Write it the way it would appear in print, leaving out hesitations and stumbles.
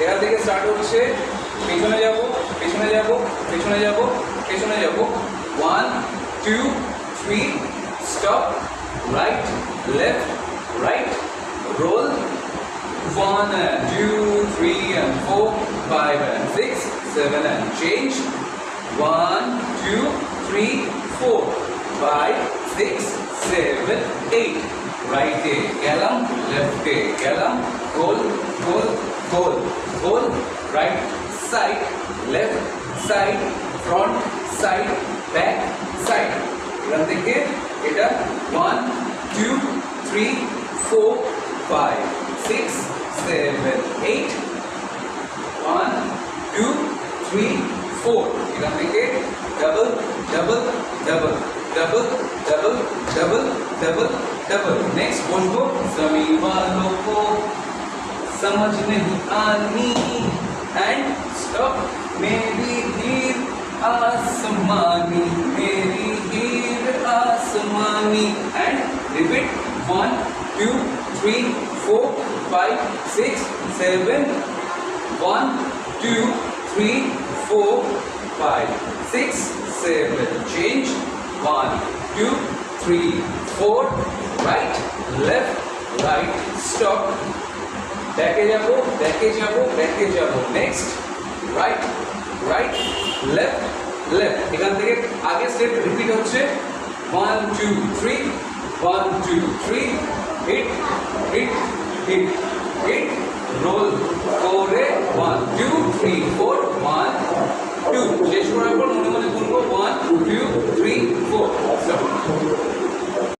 এখান থেকে স্টার্ট হচ্ছে, পেছনে যাব পেছনে যাব পেছনে যাব পেছনে যাব, 1 2 3 stop, right left right roll, 1 and 2 3 and 4 5 and 6 7 and change, 1 2 3 4 5 6 7 8, right এ গেলাম left এ গেলাম, গোল গোল গোল গোল, right side left side front side back side, এখান থেকে এটা 1 2 3 4 5 6 7 8, 1 2 3 4, এখান থেকে double double double double double double double double. Next बोलो, जमीन वालों को समझ नहीं आनी, एंड स्टॉप, मेरी हीर आसमानी, मेरी हीर आसमानी, and repeat 1 2 3 4 5 6 7, 1 2 3 4 5 6 7, change, 1 2 3 4, right left right stop, ব্যাকে যাব ব্যাকে যাব ব্যাকে যাব, next write right left left, এখান থেকে আগে স্টেপ রিপিট হচ্ছে 1 2 3 1 2 3, hit hit hit hit, roll করে 1 2 3 4 1 2, শেষ করার পর মনে মনে বলবো 1 2 3 4 স্টপ।